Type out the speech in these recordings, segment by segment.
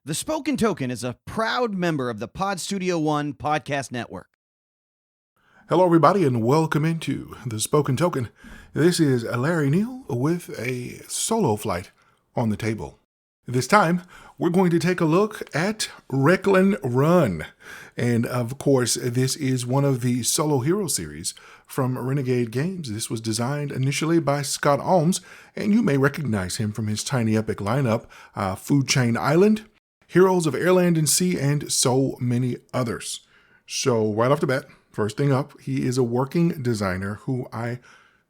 The Spoken Token is a proud member of the Pod Studio One podcast network. Hello, everybody, and welcome into The Spoken Token. This is Larry Neal with a solo flight on the table. This time, we're going to take a look at Wreckland Run. And of course, this is one of the solo hero series from Renegade Games. This was designed initially by Scott Almes, and you may recognize him from his Tiny Epic lineup, Food Chain Island, Heroes of Air, Land, and Sea, and so many others. So right off the bat, first thing up, he is a working designer who I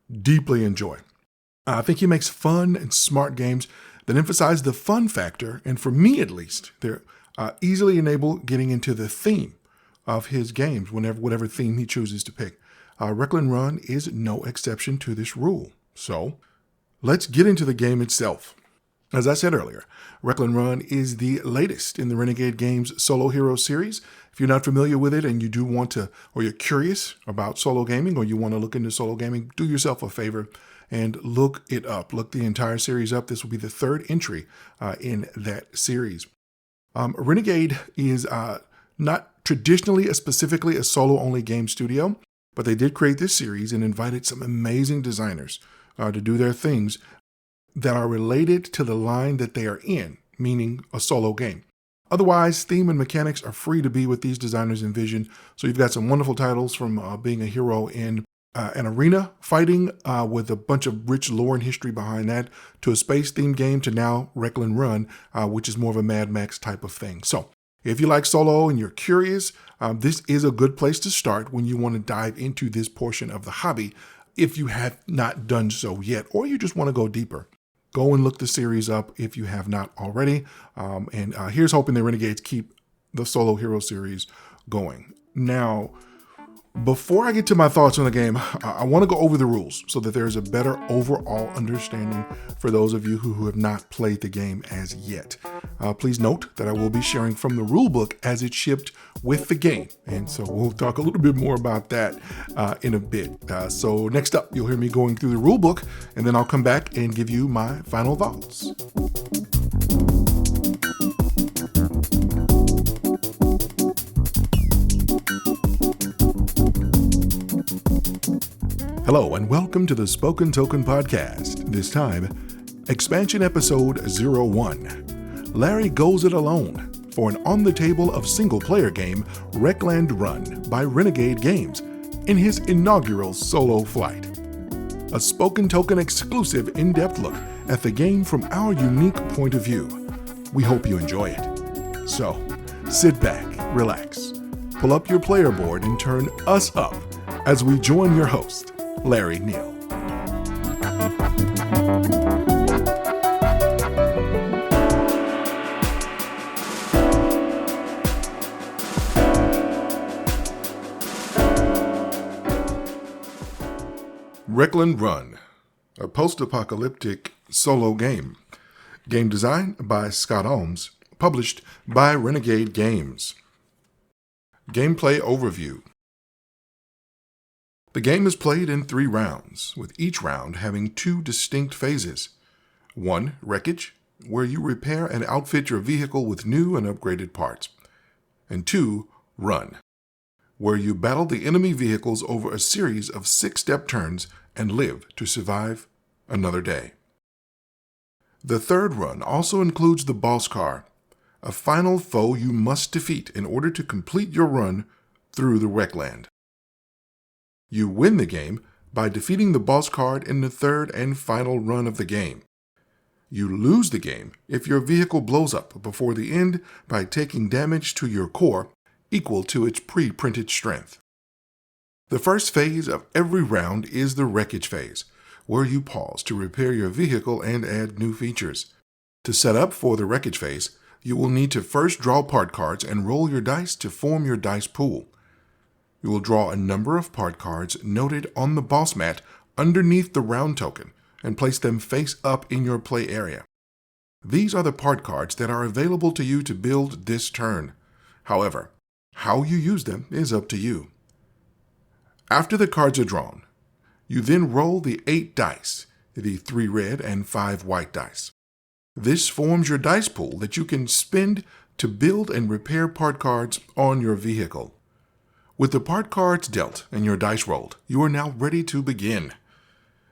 deeply enjoy. I think he makes fun and smart games that emphasize the fun factor, and for me at least, they're easily enable getting into the theme of his games, whatever theme he chooses to pick. Wreckland Run is no exception to this rule. So let's get into the game itself. As I said earlier, Wreckland Run is the latest in the Renegade Games Solo Hero series. If you're not familiar with it and you do want to, or you're curious about solo gaming, or you want to look into solo gaming, do yourself a favor and look it up. Look the entire series up. This will be the third entry in that series. Renegade is not traditionally specifically a solo-only game studio, but they did create this series and invited some amazing designers to do their things that are related to the line that they are in, meaning a solo game. Otherwise, theme and mechanics are free to be what these designers envision. So you've got some wonderful titles from being a hero in an arena fighting with a bunch of rich lore and history behind that, to a space-themed game, to now Wreckland Run, which is more of a Mad Max type of thing. So if you like solo and you're curious, this is a good place to start when you want to dive into this portion of the hobby if you have not done so yet, or you just want to go deeper. Go and look the series up if you have not already. And here's hoping the Renegades keep the Solo Hero series going. Now, before I get to my thoughts on the game, I want to go over the rules so that there's a better overall understanding for those of you who have not played the game as yet. Please note that I will be sharing from the rulebook as it shipped with the game. And so we'll talk a little bit more about that in a bit. So next up, you'll hear me going through the rulebook, and then I'll come back and give you my final thoughts. Hello and welcome to the Spoken Token Podcast. This time, expansion episode 01. Larry goes it alone for an on-the-table of single-player game, Wreckland Run by Renegade Games, in his inaugural solo flight. A Spoken Token exclusive in-depth look at the game from our unique point of view. We hope you enjoy it. So, sit back, relax, pull up your player board and turn us up as we join your host, Larry Neal. Wreckland Run, a post-apocalyptic solo game. Game design by Scott Almes, published by Renegade Games. Gameplay overview. The game is played in 3 rounds, with each round having 2 distinct phases. 1, Wreckage, where you repair and outfit your vehicle with new and upgraded parts. And 2, Run, where you battle the enemy vehicles over a series of 6-step turns and live to survive another day. The third run also includes the boss car, a final foe you must defeat in order to complete your run through the Wreckland. You win the game by defeating the boss card in the third and final run of the game. You lose the game if your vehicle blows up before the end by taking damage to your core equal to its pre-printed strength. The first phase of every round is the Wreckage phase, where you pause to repair your vehicle and add new features. To set up for the Wreckage phase, you will need to first draw part cards and roll your dice to form your dice pool. You will draw a number of part cards noted on the boss mat underneath the round token and place them face up in your play area. These are the part cards that are available to you to build this turn. However, how you use them is up to you. After the cards are drawn, you then roll the 8 dice, the 3 red and 5 white dice. This forms your dice pool that you can spend to build and repair part cards on your vehicle. With the part cards dealt and your dice rolled, you are now ready to begin.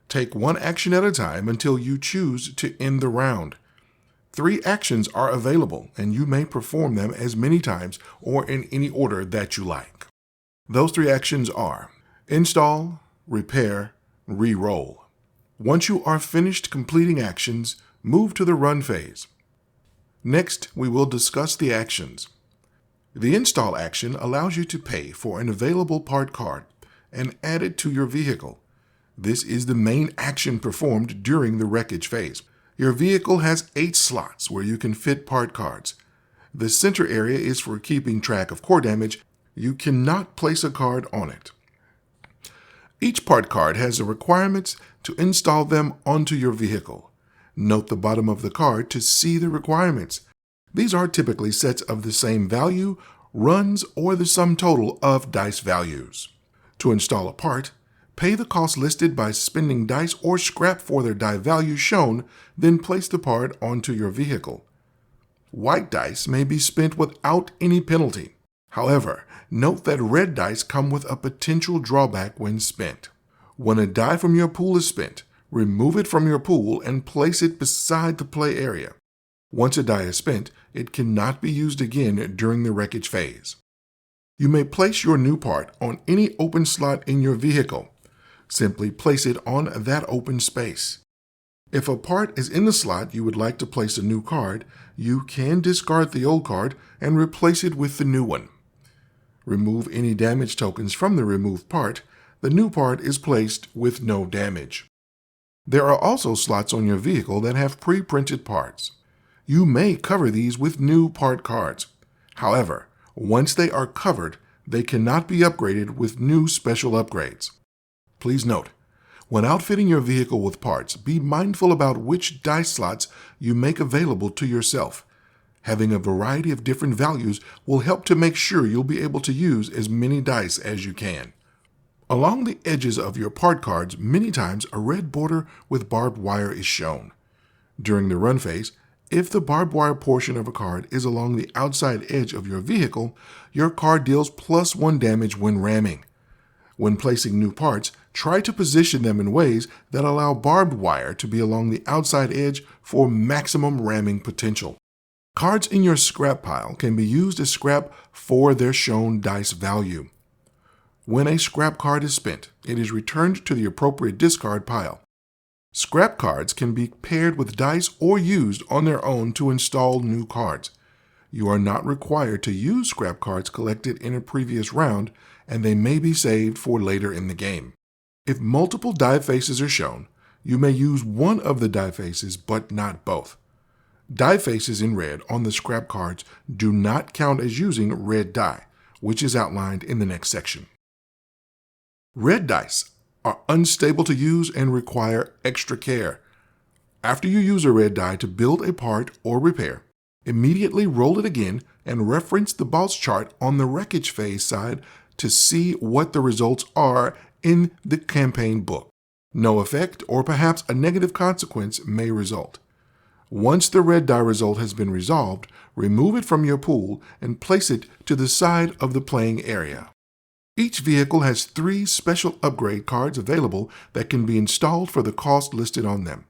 Take one action at a time until you choose to end the round. 3 actions are available, and you may perform them as many times or in any order that you like. Those 3 actions are install, repair, re-roll. Once you are finished completing actions, move to the run phase. Next, we will discuss the actions. The install action allows you to pay for an available part card and add it to your vehicle. This is the main action performed during the wreckage phase. Your vehicle has 8 slots where you can fit part cards. The center area is for keeping track of core damage. You cannot place a card on it. Each part card has the requirements to install them onto your vehicle. Note the bottom of the card to see the requirements. These are typically sets of the same value, runs, or the sum total of dice values. To install a part, pay the cost listed by spending dice or scrap for their die value shown, then place the part onto your vehicle. White dice may be spent without any penalty. However, note that red dice come with a potential drawback when spent. When a die from your pool is spent, remove it from your pool and place it beside the play area. Once a die is spent, it cannot be used again during the wreckage phase. You may place your new part on any open slot in your vehicle. Simply place it on that open space. If a part is in the slot you would like to place a new card, you can discard the old card and replace it with the new one. Remove any damage tokens from the removed part. The new part is placed with no damage. There are also slots on your vehicle that have pre-printed parts. You may cover these with new part cards. However, once they are covered, they cannot be upgraded with new special upgrades. Please note, when outfitting your vehicle with parts, be mindful about which dice slots you make available to yourself. Having a variety of different values will help to make sure you'll be able to use as many dice as you can. Along the edges of your part cards, many times a red border with barbed wire is shown. During the run phase, if the barbed wire portion of a card is along the outside edge of your vehicle, your card deals +1 damage when ramming. When placing new parts, try to position them in ways that allow barbed wire to be along the outside edge for maximum ramming potential. Cards in your scrap pile can be used as scrap for their shown dice value. When a scrap card is spent, it is returned to the appropriate discard pile. Scrap cards can be paired with dice or used on their own to install new cards. You are not required to use scrap cards collected in a previous round, and they may be saved for later in the game. If multiple die faces are shown, you may use one of the die faces, but not both. Die faces in red on the scrap cards do not count as using red die, which is outlined in the next section. Red dice are unstable to use and require extra care. After you use a red die to build a part or repair, immediately roll it again and reference the boss chart on the wreckage phase side to see what the results are in the campaign book. No effect or perhaps a negative consequence may result. Once the red die result has been resolved, remove it from your pool and place it to the side of the playing area. Each vehicle has 3 special upgrade cards available that can be installed for the cost listed on them.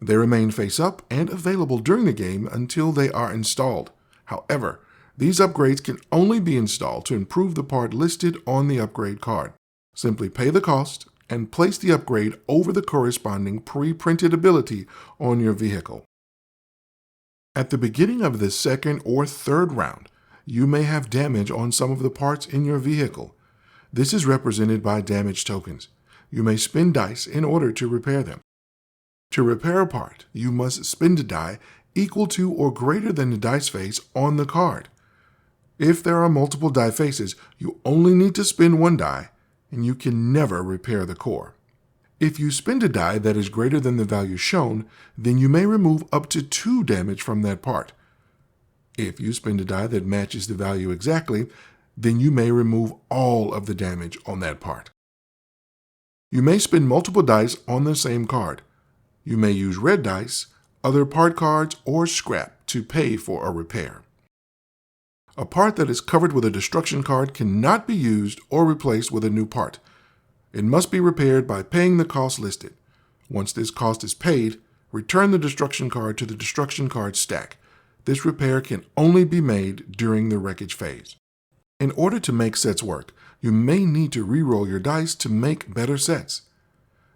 They remain face up and available during the game until they are installed. However, these upgrades can only be installed to improve the part listed on the upgrade card. Simply pay the cost and place the upgrade over the corresponding pre-printed ability on your vehicle. At the beginning of the second or third round, you may have damage on some of the parts in your vehicle. This is represented by damage tokens. You may spend dice in order to repair them. To repair a part, you must spend a die equal to or greater than the dice face on the card. If there are multiple die faces, you only need to spend 1 die, and you can never repair the core. If you spend a die that is greater than the value shown, then you may remove up to 2 damage from that part. If you spend a die that matches the value exactly, then you may remove all of the damage on that part. You may spend multiple dice on the same card. You may use red dice, other part cards, or scrap to pay for a repair. A part that is covered with a destruction card cannot be used or replaced with a new part. It must be repaired by paying the cost listed. Once this cost is paid, return the destruction card to the destruction card stack. This repair can only be made during the wreckage phase. In order to make sets work, you may need to re-roll your dice to make better sets.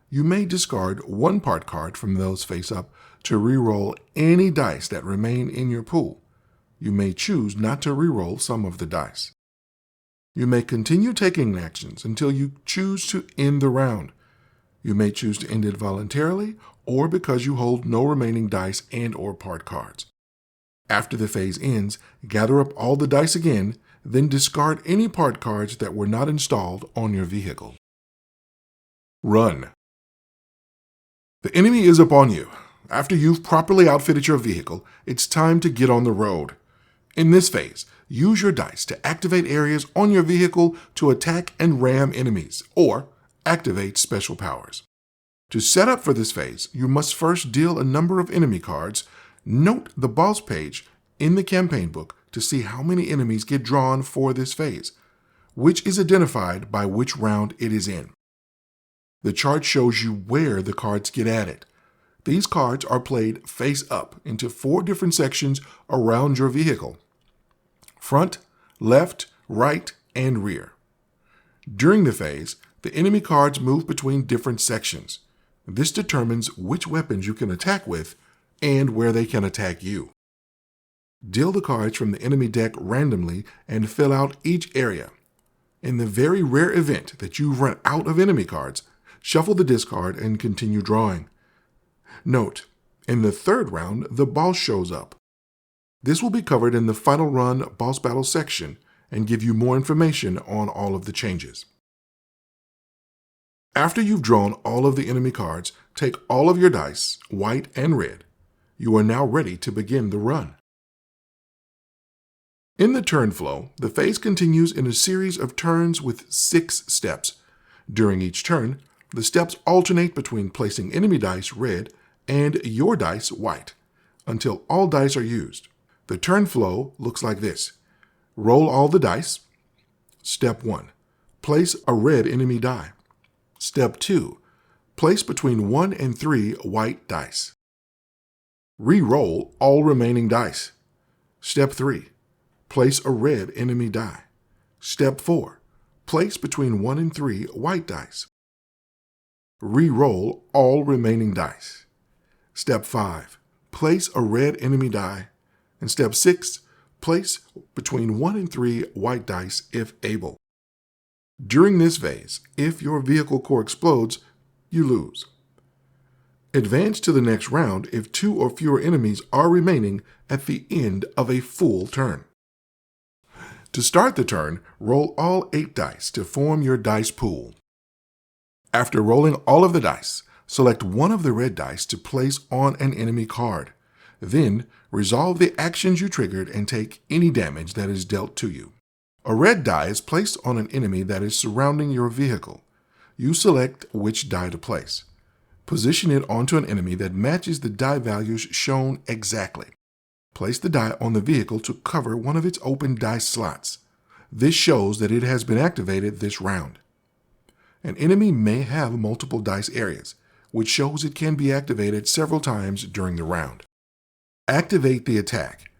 You may discard one part card from those face up to re-roll any dice that remain in your pool. You may choose not to re-roll some of the dice. You may continue taking actions until you choose to end the round. You may choose to end it voluntarily or because you hold no remaining dice and/or part cards. After the phase ends, gather up all the dice again, then discard any part cards that were not installed on your vehicle. Run. The enemy is upon you. After you've properly outfitted your vehicle, it's time to get on the road. In this phase, use your dice to activate areas on your vehicle to attack and ram enemies, or activate special powers. To set up for this phase, you must first deal a number of enemy cards. Note the boss page in the campaign book to see how many enemies get drawn for this phase, which is identified by which round it is in. The chart shows you where the cards get added. These cards are played face up into 4 different sections around your vehicle: front, left, right, and rear. During the phase, the enemy cards move between different sections. This determines which weapons you can attack with and where they can attack you. Deal the cards from the enemy deck randomly and fill out each area. In the very rare event that you run out of enemy cards, shuffle the discard and continue drawing. Note, in the 3rd round, the boss shows up. This will be covered in the final run boss battle section and give you more information on all of the changes. After you've drawn all of the enemy cards, take all of your dice, white and red. You are now ready to begin the run. In the turn flow, the phase continues in a series of turns with 6 steps. During each turn, the steps alternate between placing enemy dice red and your dice white until all dice are used. The turn flow looks like this. Roll all the dice. Step 1. Place a red enemy die. Step 2. Place between 1 and 3 white dice. Re-roll all remaining dice. Step 3. Place a red enemy die. Step 4. Place between 1 and 3 white dice. Re-roll all remaining dice. Step 5. Place a red enemy die. And step 6. Place between 1 and 3 white dice if able. During this phase, if your vehicle core explodes, you lose. Advance to the next round if 2 or fewer enemies are remaining at the end of a full turn. To start the turn, roll all 8 dice to form your dice pool. After rolling all of the dice, select one of the red dice to place on an enemy card. Then, resolve the actions you triggered and take any damage that is dealt to you. A red die is placed on an enemy that is surrounding your vehicle. You select which die to place. Position it onto an enemy that matches the die values shown exactly. Place the die on the vehicle to cover one of its open dice slots. This shows that it has been activated this round. An enemy may have multiple dice areas, which shows it can be activated several times during the round. Activate the attack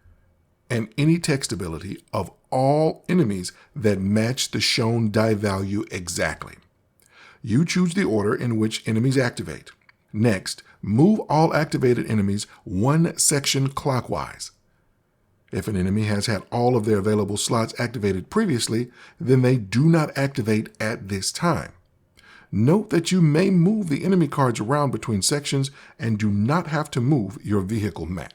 and any text ability of all enemies that match the shown die value exactly. You choose the order in which enemies activate. Next, move all activated enemies 1 section clockwise. If an enemy has had all of their available slots activated previously, then they do not activate at this time. Note that you may move the enemy cards around between sections and do not have to move your vehicle map.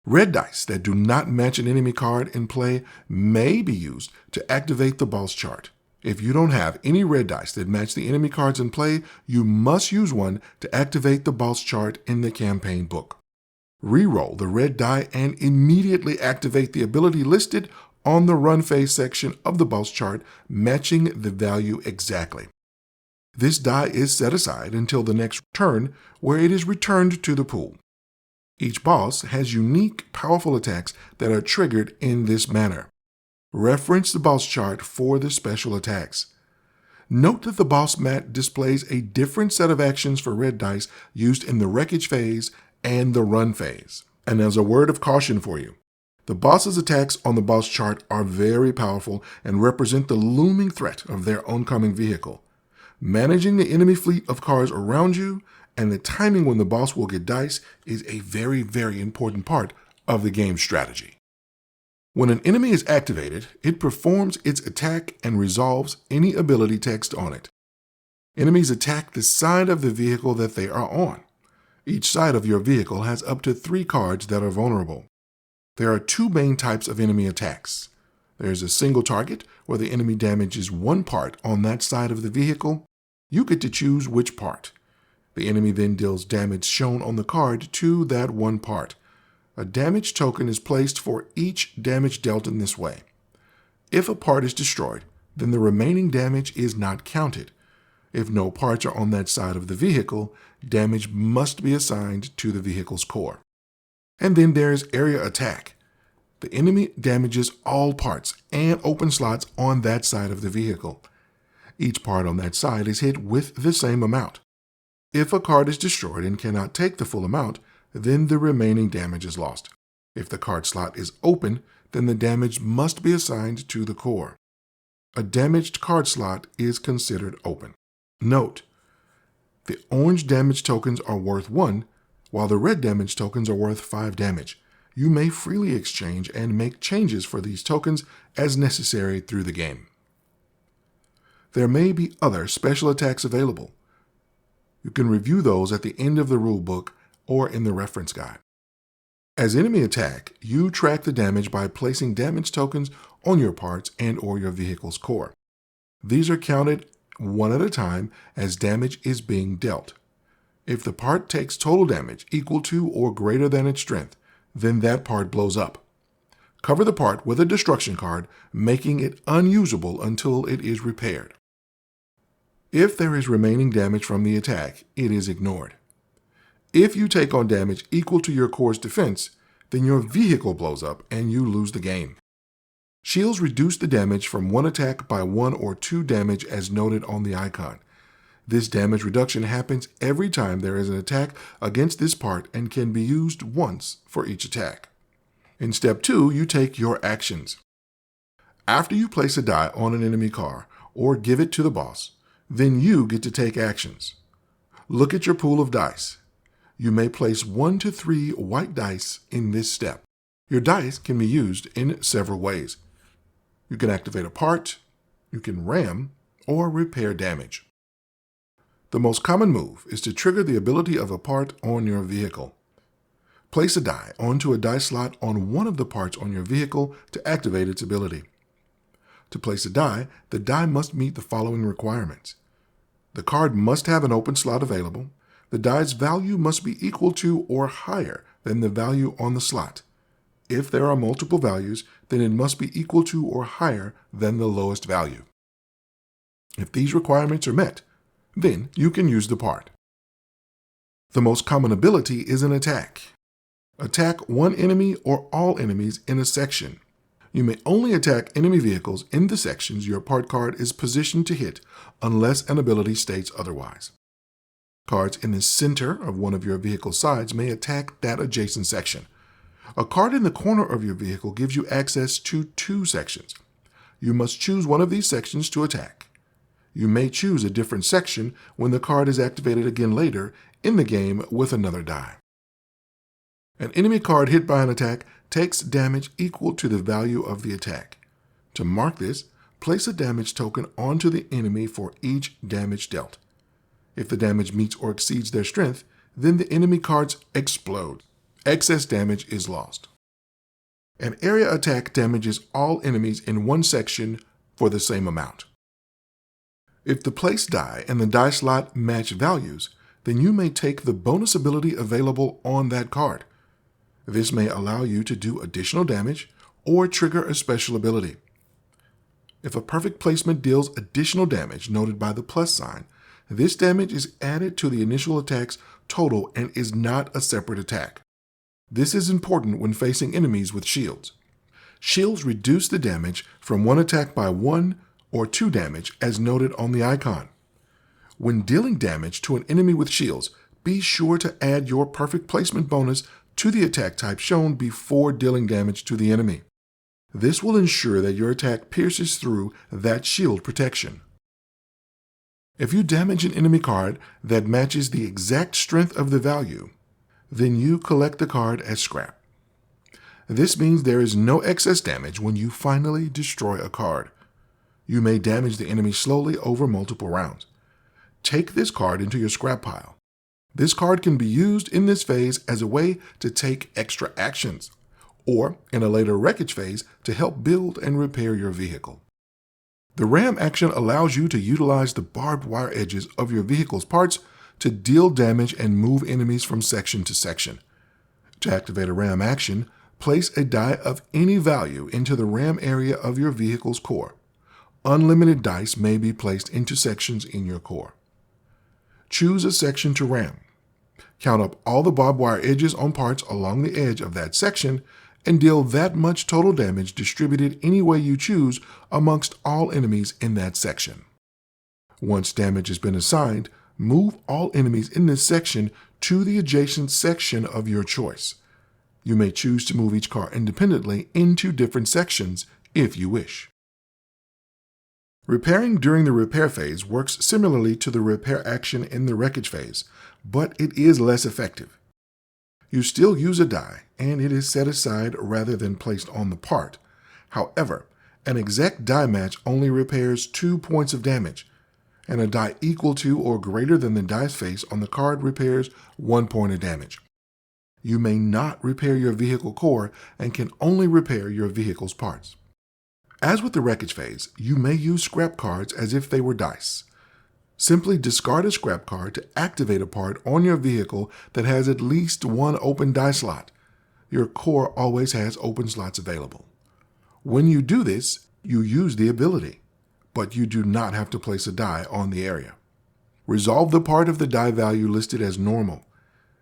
Red dice that do not match an enemy card in play may be used to activate the boss chart. If you don't have any red dice that match the enemy cards in play, you must use one to activate the boss chart in the campaign book. Reroll the red die and immediately activate the ability listed on the run phase section of the boss chart, matching the value exactly. This die is set aside until the next turn, where it is returned to the pool. Each boss has unique, powerful attacks that are triggered in this manner. Reference the boss chart for the special attacks. Note that the boss mat displays a different set of actions for red dice used in the wreckage phase and the run phase. And as a word of caution for you, the boss's attacks on the boss chart are very powerful and represent the looming threat of their oncoming vehicle. Managing the enemy fleet of cars around you and the timing when the boss will get dice is a very, very important part of the game's strategy. When an enemy is activated, it performs its attack and resolves any ability text on it. Enemies attack the side of the vehicle that they are on. Each side of your vehicle has up to 3 cards that are vulnerable. There are 2 main types of enemy attacks. There's a single target, where the enemy damages one part on that side of the vehicle. You get to choose which part. The enemy then deals damage shown on the card to that one part. A damage token is placed for each damage dealt in this way. If a part is destroyed, then the remaining damage is not counted. If no parts are on that side of the vehicle, damage must be assigned to the vehicle's core. And then there's area attack. The enemy damages all parts and open slots on that side of the vehicle. Each part on that side is hit with the same amount. If a card is destroyed and cannot take the full amount, then the remaining damage is lost. If the card slot is open, then the damage must be assigned to the core. A damaged card slot is considered open. Note, the orange damage tokens are worth 1, while the red damage tokens are worth 5 damage. You may freely exchange and make changes for these tokens as necessary through the game. There may be other special attacks available. You can review those at the end of the rulebook or in the reference guide. As enemy attack, you track the damage by placing damage tokens on your parts and or your vehicle's core. These are counted one at a time as damage is being dealt. If the part takes total damage equal to or greater than its strength, then that part blows up. Cover the part with a destruction card, making it unusable until it is repaired. If there is remaining damage from the attack, it is ignored. If you take on damage equal to your core's defense, then your vehicle blows up and you lose the game. Shields reduce the damage from one attack by 1 or 2 damage as noted on the icon. This damage reduction happens every time there is an attack against this part and can be used once for each attack. In step 2, you take your actions. After you place a die on an enemy car or give it to the boss, then you get to take actions. Look at your pool of dice. You may place 1 to 3 white dice in this step. Your dice can be used in several ways. You can activate a part, you can ram, or repair damage. The most common move is to trigger the ability of a part on your vehicle. Place a die onto a dice slot on one of the parts on your vehicle to activate its ability. To place a die, the die must meet the following requirements. The card must have an open slot available. The die's value must be equal to or higher than the value on the slot. If there are multiple values, then it must be equal to or higher than the lowest value. If these requirements are met, then you can use the part. The most common ability is an attack. Attack one enemy or all enemies in a section. You may only attack enemy vehicles in the sections your part card is positioned to hit unless an ability states otherwise. Cards in the center of one of your vehicle's sides may attack that adjacent section. A card in the corner of your vehicle gives you access to 2 sections. You must choose one of these sections to attack. You may choose a different section when the card is activated again later in the game with another die. An enemy card hit by an attack takes damage equal to the value of the attack. To mark this, place a damage token onto the enemy for each damage dealt. If the damage meets or exceeds their strength, then the enemy cards explode. Excess damage is lost. An area attack damages all enemies in one section for the same amount. If the placed die and the die slot match values, then you may take the bonus ability available on that card. This may allow you to do additional damage or trigger a special ability. If a perfect placement deals additional damage noted by the plus sign, this damage is added to the initial attack's total and is not a separate attack. This is important when facing enemies with shields. Shields reduce the damage from one attack by 1 or 2 damage as noted on the icon. When dealing damage to an enemy with shields, be sure to add your perfect placement bonus to the attack type shown before dealing damage to the enemy. This will ensure that your attack pierces through that shield protection. If you damage an enemy card that matches the exact strength of the value, then you collect the card as scrap. This means there is no excess damage when you finally destroy a card. You may damage the enemy slowly over multiple rounds. Take this card into your scrap pile. This card can be used in this phase as a way to take extra actions, or in a later wreckage phase to help build and repair your vehicle. The ram action allows you to utilize the barbed wire edges of your vehicle's parts to deal damage and move enemies from section to section. To activate a ram action, place a die of any value into the ram area of your vehicle's core. Unlimited dice may be placed into sections in your core. Choose a section to ram. Count up all the barbed wire edges on parts along the edge of that section and deal that much total damage distributed any way you choose amongst all enemies in that section. Once damage has been assigned, move all enemies in this section to the adjacent section of your choice. You may choose to move each car independently into different sections if you wish. Repairing during the repair phase works similarly to the repair action in the wreckage phase, but it is less effective. You still use a die, and it is set aside rather than placed on the part. However, an exact die match only repairs 2 points of damage, and a die equal to or greater than the dice face on the card repairs 1 point of damage. You may not repair your vehicle core and can only repair your vehicle's parts. As with the wreckage phase, you may use scrap cards as if they were dice. Simply discard a scrap card to activate a part on your vehicle that has at least 1 open die slot. Your core always has open slots available. When you do this, you use the ability, but you do not have to place a die on the area. Resolve the part of the die value listed as normal.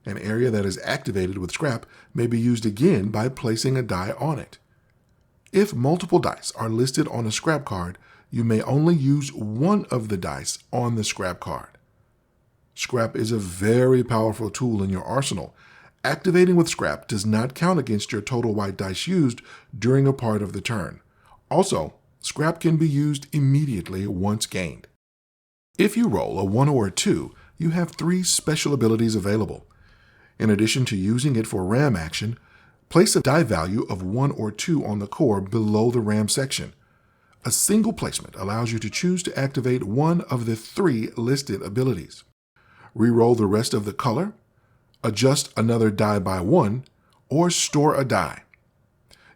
An area that is activated with scrap may be used again by placing a die on it. If multiple dice are listed on a scrap card, you may only use one of the dice on the scrap card. Scrap is a very powerful tool in your arsenal. Activating with scrap does not count against your total white dice used during a part of the turn. Also, scrap can be used immediately once gained. If you roll a 1 or a 2, you have 3 special abilities available. In addition to using it for ram action, place a die value of 1 or 2 on the core below the ram section. A single placement allows you to choose to activate one of the 3 listed abilities. Reroll the rest of the color, adjust another die by 1, or store a die.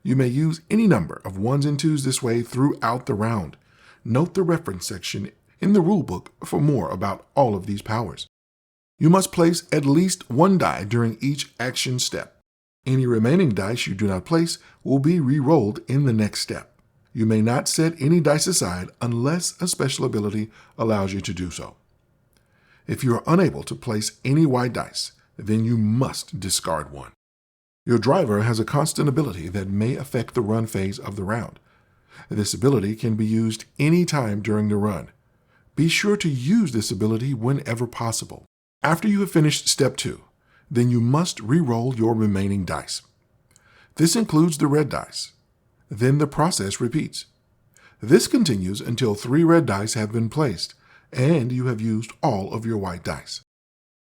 You may use any number of 1s and 2s this way throughout the round. Note the reference section in the rulebook for more about all of these powers. You must place at least 1 die during each action step. Any remaining dice you do not place will be re-rolled in the next step. You may not set any dice aside unless a special ability allows you to do so. If you are unable to place any white dice, then you must discard one. Your driver has a constant ability that may affect the run phase of the round. This ability can be used any time during the run. Be sure to use this ability whenever possible. After you have finished step 2, then you must re-roll your remaining dice. This includes the red dice. Then the process repeats. This continues until 3 red dice have been placed and you have used all of your white dice.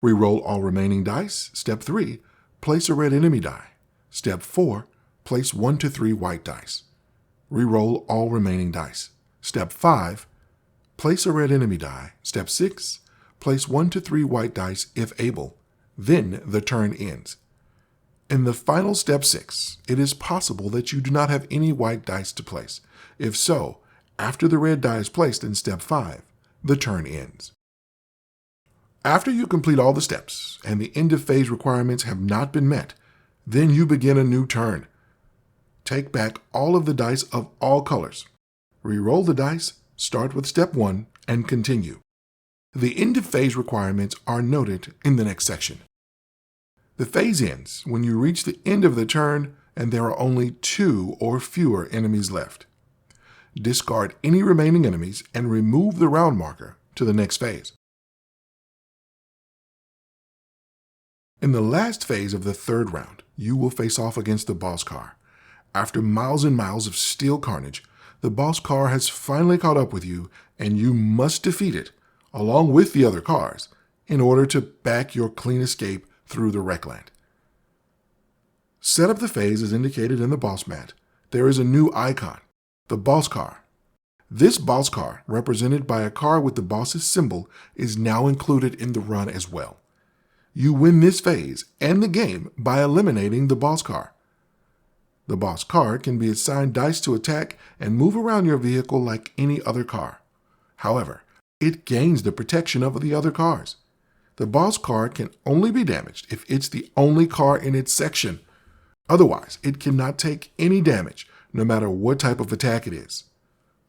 Re-roll all remaining dice. Step 3, place a red enemy die. Step 4, place 1 to 3 white dice. Re-roll all remaining dice. Step 5, place a red enemy die. Step 6, place 1 to 3 white dice if able. Then the turn ends. In the final step 6, it is possible that you do not have any white dice to place. If so, after the red die is placed in step 5, the turn ends. After you complete all the steps and the end of phase requirements have not been met, then you begin a new turn. Take back all of the dice of all colors. Re-roll the dice, start with step 1, and continue. The end of phase requirements are noted in the next section. The phase ends when you reach the end of the turn and there are only 2 or fewer enemies left. Discard any remaining enemies and remove the round marker to the next phase. In the last phase of the third round, you will face off against the boss car. After miles and miles of steel carnage, the boss car has finally caught up with you and you must defeat it, along with the other cars, in order to back your clean escape through the Wreckland. Set up the phase as indicated in the boss mat. There is a new icon, the boss car. This boss car, represented by a car with the boss's symbol, is now included in the run as well. You win this phase and the game by eliminating the boss car. The boss car can be assigned dice to attack and move around your vehicle like any other car. However, it gains the protection of the other cars. The boss car can only be damaged if it's the only car in its section. Otherwise, it cannot take any damage, no matter what type of attack it is.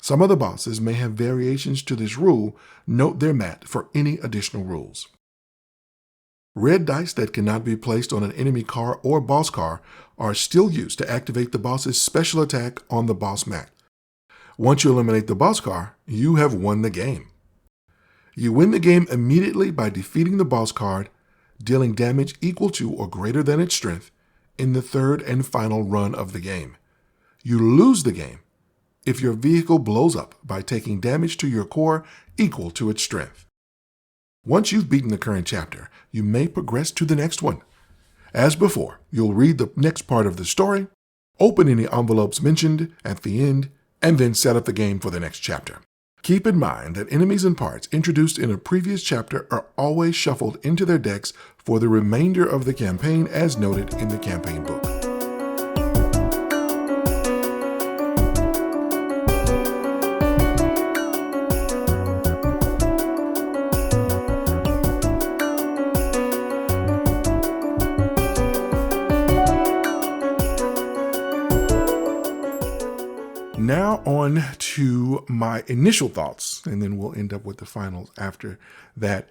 Some of the bosses may have variations to this rule. Note their mat for any additional rules. Red dice that cannot be placed on an enemy car or boss car are still used to activate the boss's special attack on the boss mat. Once you eliminate the boss car, you have won the game. You win the game immediately by defeating the boss card, dealing damage equal to or greater than its strength in the third and final run of the game. You lose the game if your vehicle blows up by taking damage to your core equal to its strength. Once you've beaten the current chapter, you may progress to the next one. As before, you'll read the next part of the story, open any envelopes mentioned at the end, and then set up the game for the next chapter. Keep in mind that enemies and parts introduced in a previous chapter are always shuffled into their decks for the remainder of the campaign as noted in the campaign book. Now on to my initial thoughts, and then we'll end up with the finals after that.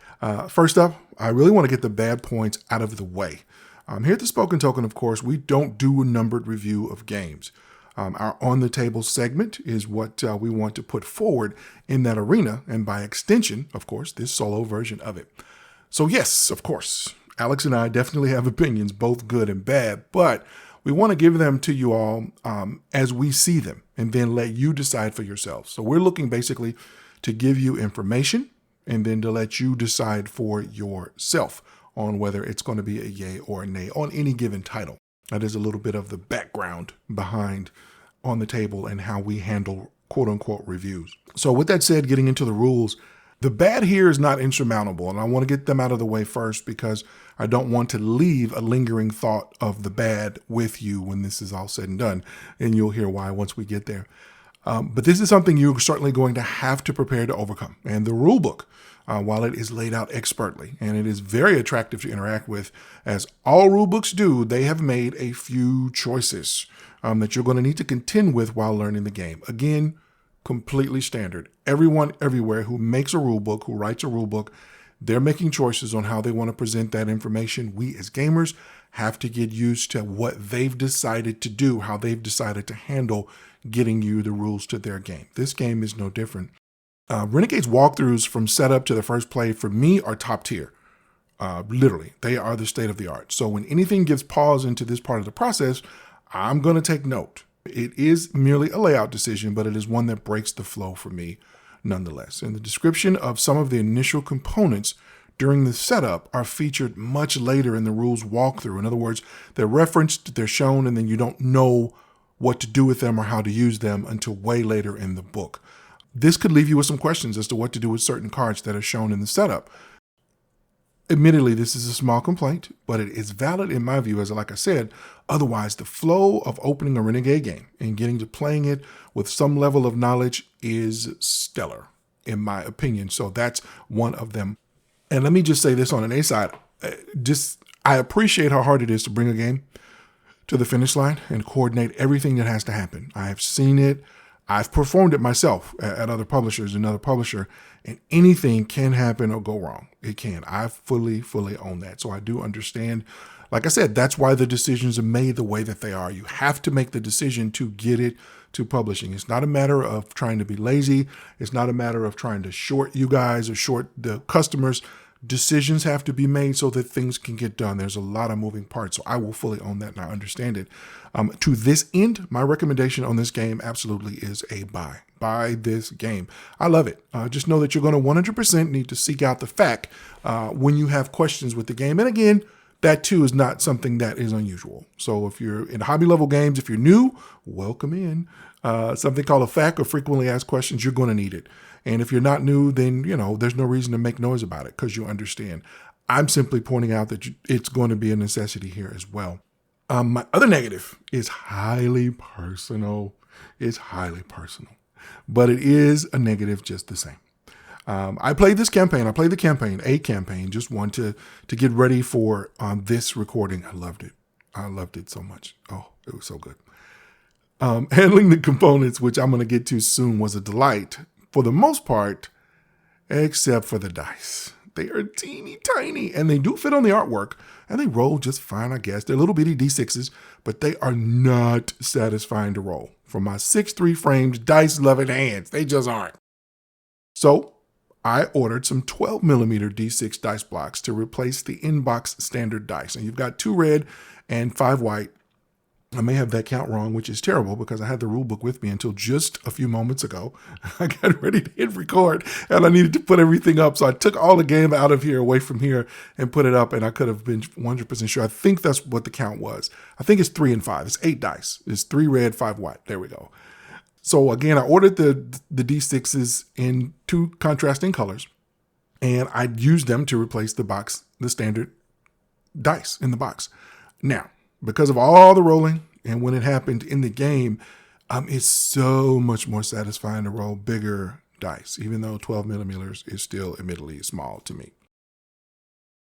First up, I really want to get the bad points out of the way. Here at the Spoken Token, of course, we don't do a numbered review of games. Our On the Table segment is what we want to put forward in that arena, and by extension, of course, this solo version of it. So yes, of course, Alex and I definitely have opinions, both good and bad, but we want to give them to you all as we see them and then let you decide for yourselves. So we're looking basically to give you information and then to let you decide for yourself on whether it's going to be a yay or a nay on any given title. That is a little bit of the background behind On the Table and how we handle quote unquote reviews. So with that said, getting into the rules, the bad here is not insurmountable, and I want to get them out of the way first because I don't want to leave a lingering thought of the bad with you when this is all said and done, and you'll hear why once we get there. But this is something you're certainly going to have to prepare to overcome. And the rule book, while it is laid out expertly, and it is very attractive to interact with, as all rule books do, they have made a few choices that you're going to need to contend with while learning the game. Again, completely standard. Everyone everywhere who makes a rule book, who writes a rule book, they're making choices on how they want to present that information. We as gamers have to get used to what they've decided to do, how they've decided to handle getting you the rules to their game. This game is no different. Renegade's walkthroughs from setup to the first play for me are top tier. Literally, they are the state of the art. So when anything gives pause into this part of the process, I'm going to take note. It is merely a layout decision, but it is one that breaks the flow for me nonetheless. And the description of some of the initial components during the setup are featured much later in the rules walkthrough. In other words, they're referenced, they're shown, and then you don't know what to do with them or how to use them until way later in the book. This could leave you with some questions as to what to do with certain cards that are shown in the setup. Admittedly, this is a small complaint, but it is valid in my view, as like I said. Otherwise, the flow of opening a Renegade game and getting to playing it with some level of knowledge is stellar, in my opinion. So that's one of them. And let me just say this on an A side. I appreciate how hard it is to bring a game to the finish line and coordinate everything that has to happen. I have seen it. I've performed it myself at other publishers, another publisher, and anything can happen or go wrong. It can. I fully own that. So I do understand like I said, that's why the decisions are made the way that they are. You have to make the decision to get it to publishing. It's not a matter of trying to be lazy. It's not a matter of trying to short you guys or short the customers. Decisions have to be made so that things can get done. There's a lot of moving parts, so I will fully own that and I understand it. To this end, my recommendation on this game absolutely is a buy. Buy this game. I love it. Just know that you're going to 100% need to seek out the fact when you have questions with the game. And again, that too is not something that is unusual. So if you're in hobby level games, if you're new, welcome in. Something called a FAQ or frequently asked questions, you're going to need it. And if you're not new, then, there's no reason to make noise about it because you understand. I'm simply pointing out that it's going to be a necessity here as well. My other negative is highly personal. It's highly personal, but it is a negative just the same. I played this campaign. I played the campaign, a campaign, just one to get ready for this recording. I loved it. I loved it so much. Oh, it was so good. Handling the components, which I'm going to get to soon, was a delight for the most part, except for the dice. They are teeny tiny and they do fit on the artwork and they roll just fine, I guess. They're little bitty D6s, but they are not satisfying to roll. For my 6'3" framed dice loving hands, they just aren't. So I ordered some 12 millimeter D6 dice blocks to replace the in-box standard dice. And you've got 2 red and 5 white. I may have that count wrong, which is terrible because I had the rule book with me until just a few moments ago. I got ready to hit record and I needed to put everything up. So I took all the game out of here, away from here, and put it up. And I could have been 100% sure. I think that's what the count was. I think it's 3 and 5. It's 8 dice. It's 3 red, 5 white. There we go. So again, I ordered the D6s in 2 contrasting colors and I used them to replace the standard dice in the box. Now, because of all the rolling and when it happened in the game, it's so much more satisfying to roll bigger dice, even though 12 millimeters is still admittedly small to me.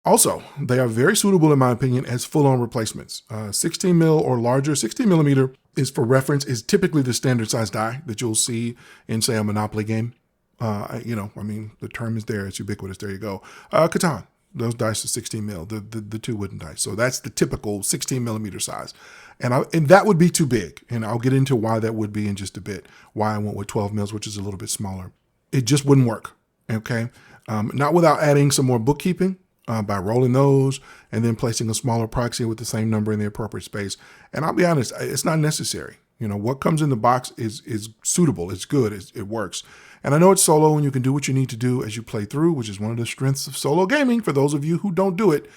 Also, they are very suitable, in my opinion, as full-on replacements. 16 mil or larger. 16 millimeter is, for reference, is typically the standard size die that you'll see in, say, a Monopoly game. The term is there. It's ubiquitous. There you go. Catan. Those dice are 16 mil, the 2 wooden dice. So that's the typical 16 millimeter size. And that would be too big. And I'll get into why that would be in just a bit. Why I went with 12 mils, which is a little bit smaller. It just wouldn't work. Okay. Not without adding some more bookkeeping by rolling those and then placing a smaller proxy with the same number in the appropriate space. And I'll be honest, it's not necessary. What comes in the box is suitable. It's good. It works. And I know it's solo and you can do what you need to do as you play through, which is one of the strengths of solo gaming for those of you who don't do it.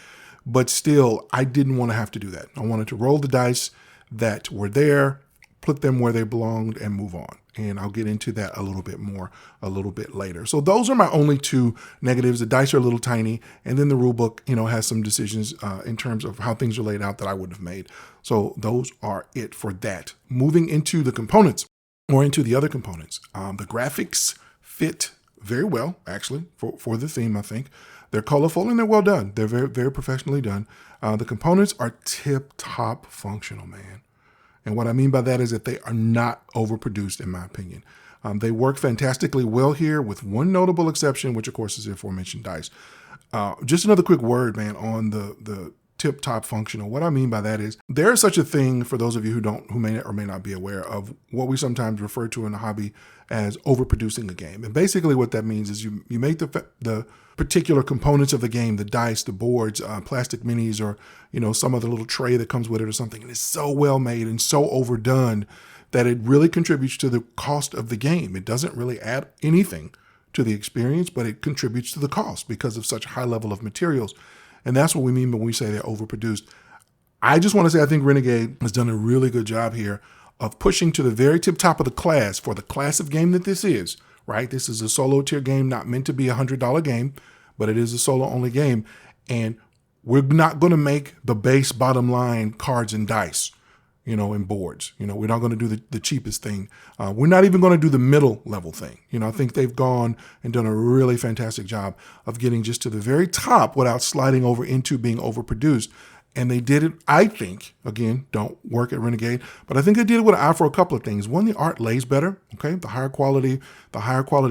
But still, I didn't want to have to do that. I wanted to roll the dice that were there, put them where they belonged, and move on. And I'll get into that a little bit more a little bit later. So those are my only 2 negatives. The dice are a little tiny, and then the rule book, has some decisions in terms of how things are laid out that I wouldn't have made. So those are it for that. Moving into the components, or into the other components. The graphics fit very well, actually, for the theme, I think. They're colorful and they're well done. They're very, very professionally done. The components are tip-top functional, man. And what I mean by that is that they are not overproduced, in my opinion. They work fantastically well here with one notable exception, which, of course, is the aforementioned dice. Just another quick word, man, on the tip-top functional. What I mean by that is there is such a thing, for those of you who may or may not be aware of, what we sometimes refer to in the hobby as overproducing a game. And basically what that means is you make the particular components of the game, the dice, the boards, plastic minis, or some other little tray that comes with it or something, and it's so well made and so overdone that it really contributes to the cost of the game. It doesn't really add anything to the experience, but it contributes to the cost because of such a high level of materials. And that's what we mean when we say they're overproduced. I just want to say I think Renegade has done a really good job here of pushing to the very tip top of the class for the class of game that this is, right? This is a solo tier game, not meant to be a $100 game, but it is a solo only game. And we're not going to make the base bottom line cards and dice, and boards. We're not going to do the cheapest thing. We're not even going to do the middle level thing. I think they've gone and done a really fantastic job of getting just to the very top without sliding over into being overproduced. And they did it, I think, again, don't work at Renegade, but I think they did it with an eye for a couple of things. One, the art lays better, okay? The higher quality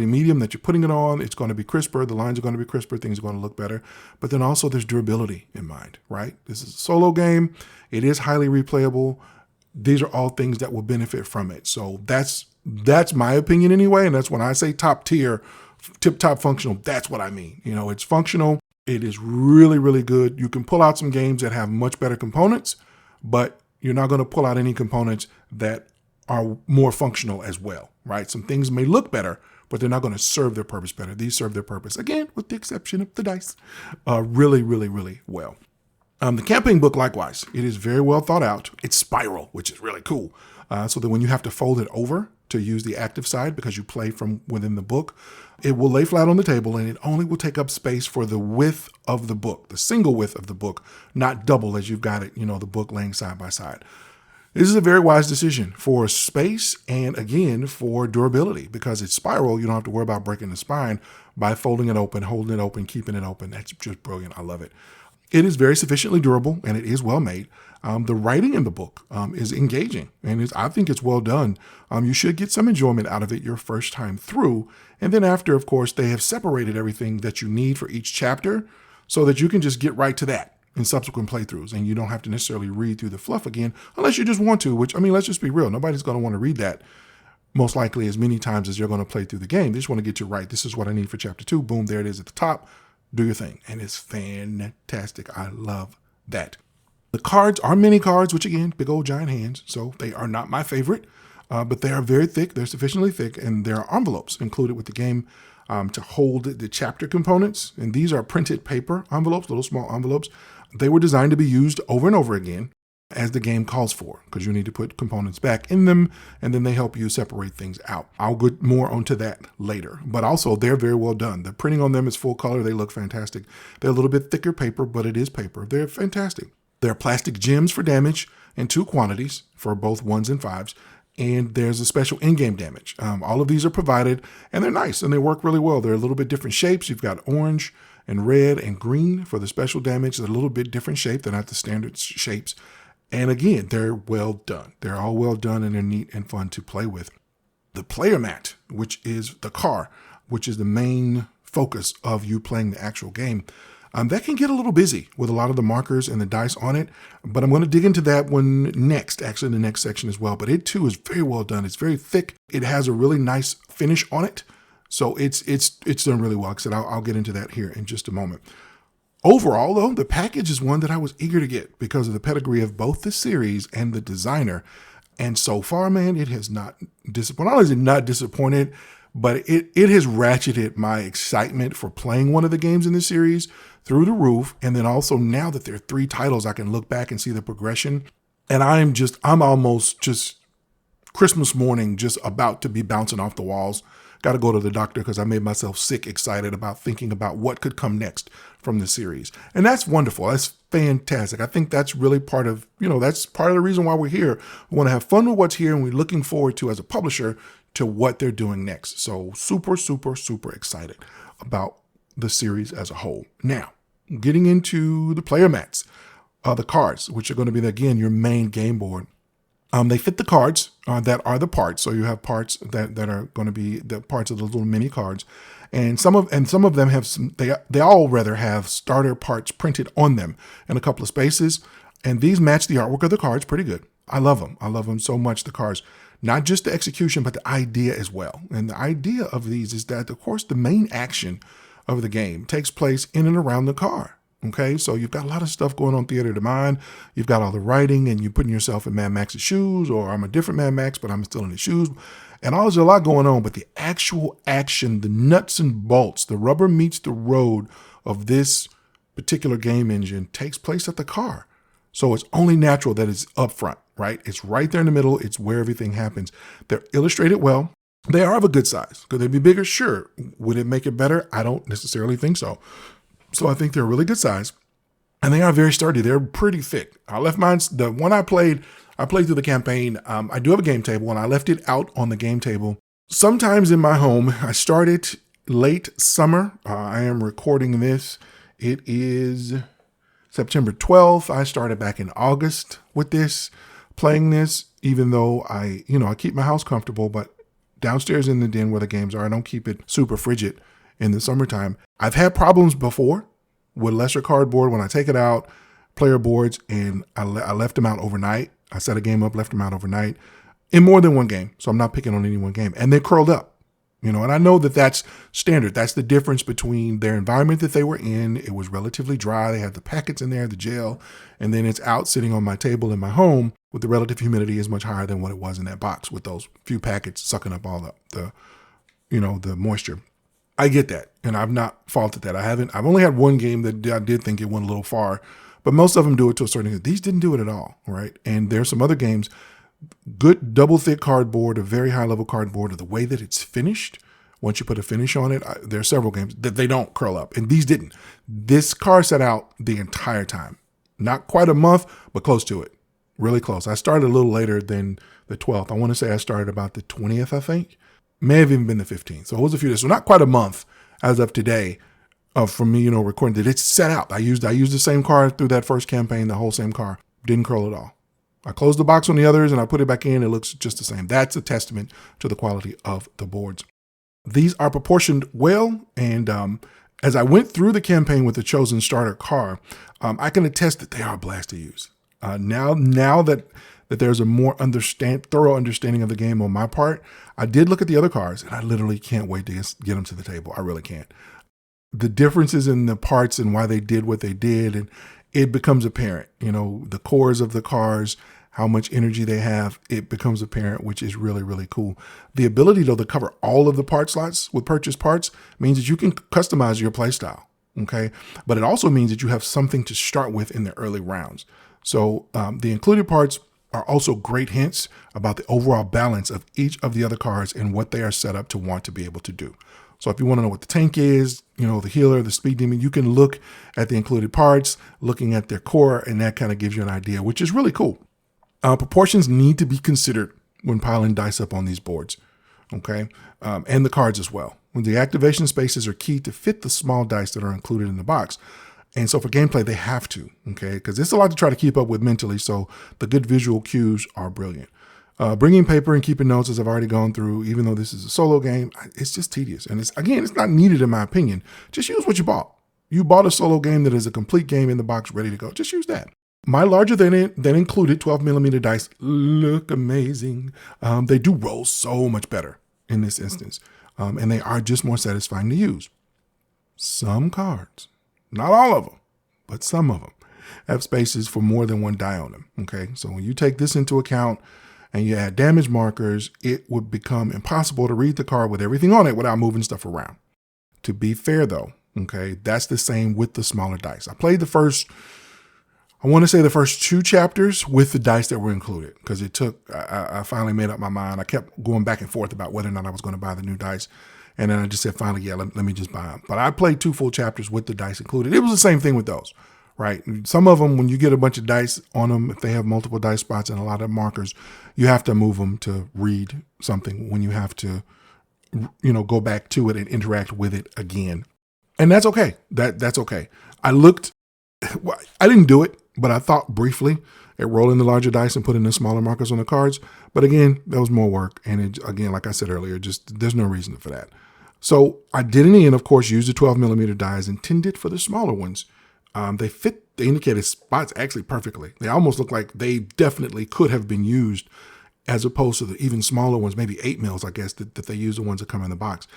medium that you're putting it on, it's going to be crisper, the lines are going to be crisper, things are going to look better. But then also there's durability in mind, right? This is a solo game. It is highly replayable. These are all things that will benefit from it. So that's my opinion anyway, and that's when I say top tier, tip-top functional, that's what I mean. You know, it's functional. It is really, really good. You can pull out some games that have much better components, but you're not going to pull out any components that are more functional as well, right? Some things may look better, but they're not going to serve their purpose better. These serve their purpose, again, with the exception of the dice, really, really, really well. The campaign book, likewise, it is very well thought out. It's spiral, which is really cool. So that when you have to fold it over to use the active side because you play from within the book, it will lay flat on the table and it only will take up space for the width of the book, the single width of the book, not double as you've got it, you know, the book laying side by side. This is a very wise decision for space and, again, for durability because it's spiral. You don't have to worry about breaking the spine by folding it open, holding it open, keeping it open. That's just brilliant. I love it. It is very sufficiently durable and it is well made. The writing in the book is engaging and I think it's well done. You should get some enjoyment out of it your first time through. And then after, of course, they have separated everything that you need for each chapter so that you can just get right to that in subsequent playthroughs. And you don't have to necessarily read through the fluff again unless you just want to, which, I mean, let's just be real. Nobody's going to want to read that most likely as many times as you're going to play through the game. They just want to get you right. This is what I need for chapter 2. Boom, there it is at the top. Do your thing. And it's fantastic. I love that. The cards are mini cards, which again, big old giant hands. So they are not my favorite, but they are very thick. They're sufficiently thick. And there are envelopes included with the game to hold the chapter components. And these are printed paper envelopes, little small envelopes. They were designed to be used over and over again as the game calls for, because you need to put components back in them, and then they help you separate things out. I'll get more onto that later, but also they're very well done. The printing on them is full color. They look fantastic. They're a little bit thicker paper, but it is paper. They're fantastic. They're plastic gems for damage in 2 quantities for both 1s and 5s. And there's a special in-game damage. All of these are provided, and they're nice, and they work really well. They're a little bit different shapes. You've got orange and red and green for the special damage. They're a little bit different shape. They're not the standard shapes. And again, they're well done. They're all well done, and they're neat and fun to play with. The player mat, which is the car, which is the main focus of you playing the actual game, that can get a little busy with a lot of the markers and the dice on it. But I'm going to dig into that one next, actually in the next section as well. But it too is very well done. It's very thick. It has a really nice finish on it. So it's done really well. Like I said, I'll get into that here in just a moment. Overall, though, the package is one that I was eager to get because of the pedigree of both the series and the designer. And so far, man, it has not disappointed. Not only is it not disappointed, but it has ratcheted my excitement for playing one of the games in the series through the roof. And then also now that there are 3 titles, I can look back and see the progression. And I'm almost just Christmas morning, just about to be bouncing off the walls. Got to go to the doctor because I made myself sick, excited about thinking about what could come next from the series. And that's wonderful. That's fantastic. I think that's really part of the reason why we're here. We want to have fun with what's here, and we're looking forward to, as a publisher, to what they're doing next. So super, super, super excited about the series as a whole. Now, getting into the player mats, the cards, which are going to be, again, your main game board. They fit the cards that are the parts. So you have parts that are going to be the parts of the little mini cards. And some of them have they all rather have starter parts printed on them in a couple of spaces. And these match the artwork of the cards pretty good. I love them. I love them so much, the cards. Not just the execution, but the idea as well. And the idea of these is that, of course, the main action of the game takes place in and around the car. Okay, so you've got a lot of stuff going on theater of the mind. You've got all the writing, and you're putting yourself in Mad Max's shoes, or I'm a different Mad Max, but I'm still in his shoes. And there's a lot going on, but the actual action, the nuts and bolts, the rubber meets the road of this particular game engine takes place at the car. So it's only natural that it's up front, right? It's right there in the middle. It's where everything happens. They're illustrated well. They are of a good size. Could they be bigger? Sure. Would it make it better? I don't necessarily think so. So I think they're a really good size, and they are very sturdy. They're pretty thick. I left mine, the one I played through the campaign. I do have a game table, and I left it out on the game table. Sometimes in my home, I started late summer. I am recording this. It is September 12th. I started back in August with this, playing this, even though I keep my house comfortable, but downstairs in the den where the games are, I don't keep it super frigid in the summertime. I've had problems before with lesser cardboard when I take it out, player boards, and I left them out overnight. I set a game up, left them out overnight in more than one game. So I'm not picking on any one game. And they curled up, and I know that that's standard. That's the difference between their environment that they were in. It was relatively dry. They had the packets in there, the gel, and then it's out sitting on my table in my home with the relative humidity is much higher than what it was in that box with those few packets sucking up all the moisture. I get that, and I've not faulted that. I've only had one game that I did think it went a little far, but most of them do it to a certain extent. These didn't do it at all, right? And there's some other games, good double thick cardboard, a very high level cardboard, or the way that it's finished. Once you put a finish on it, there are several games that they don't curl up, and these didn't. This card sat out the entire time. Not quite a month, but close to it. Really close. I started a little later than the 12th. I want to say I started about the 20th, I think. May have even been the 15th. So it was a few days. So not quite a month as of today from me, recording that it's set out. I used the same car through that first campaign, the whole same car. Didn't curl at all. I closed the box on the others and I put it back in. It looks just the same. That's a testament to the quality of the boards. These are proportioned well. And as I went through the campaign with the chosen starter car, I can attest that they are a blast to use. Now that there's a more thorough understanding of the game on my part, I did look at the other cars and I literally can't wait to get them to the table. I really can't. The differences in the parts and why they did what they did, and it becomes apparent, the cores of the cars, how much energy they have, it becomes apparent, which is really, really cool. The ability though to cover all of the part slots with purchased parts means that you can customize your playstyle. Okay. But it also means that you have something to start with in the early rounds. So the included parts are also great hints about the overall balance of each of the other cars and what they are set up to want to be able to do. So if you want to know what the tank is, the healer, the speed demon, you can look at the included parts, looking at their core, and that kind of gives you an idea, which is really cool. Proportions need to be considered when piling dice up on these boards, okay? And the cards as well. When the activation spaces are key to fit the small dice that are included in the box. And so for gameplay, they have to, okay? Because it's a lot to try to keep up with mentally, so the good visual cues are brilliant. Bringing paper and keeping notes, as I've already gone through, even though this is a solo game, it's just tedious. And it's not needed in my opinion. Just use what you bought. You bought a solo game that is a complete game in the box, ready to go. Just use that. My larger than included 12mm dice look amazing. They do roll so much better in this instance. And they are just more satisfying to use. Some cards, not all of them, but some of them have spaces for more than one die on them. Okay, so when you take this into account and you add damage markers, it would become impossible to read the card with everything on it without moving stuff around. To be fair though, okay, that's the same with the smaller dice. I played the first 2 chapters with the dice that were included because I finally made up my mind. I kept going back and forth about whether or not I was going to buy the new dice. And then I just said, finally, yeah, let me just buy them. But I played 2 full chapters with the dice included. It was the same thing with those, right? Some of them, when you get a bunch of dice on them, if they have multiple dice spots and a lot of markers, you have to move them to read something when you have to, go back to it and interact with it again. And that's okay. That's okay. I didn't do it, but I thought briefly at rolling the larger dice and putting the smaller markers on the cards. But again, that was more work. And again, like I said earlier, there's no reason for that. So I did in the end, of course, use the 12mm dies intended for the smaller ones. They fit the indicated spots actually perfectly. They almost look like they definitely could have been used as opposed to the even smaller ones, maybe 8mm, I guess, that they use the ones that come in the box.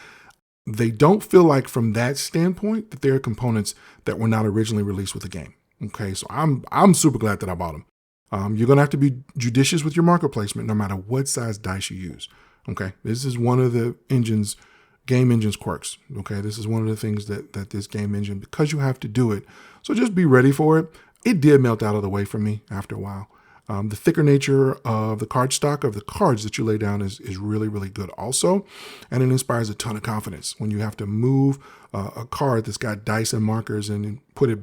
They don't feel like from that standpoint that they're components that were not originally released with the game. Okay, so I'm super glad that I bought them. You're going to have to be judicious with your marker placement no matter what size dice you use. Okay, this is one of the game engine's quirks. Okay, this is one of the things that this game engine, because you have to do it, so just be ready for it. It did melt out of the way for me after a while. The thicker nature of the card stock of the cards that you lay down is really, really good also. And it inspires a ton of confidence when you have to move a card that's got dice and markers and then put it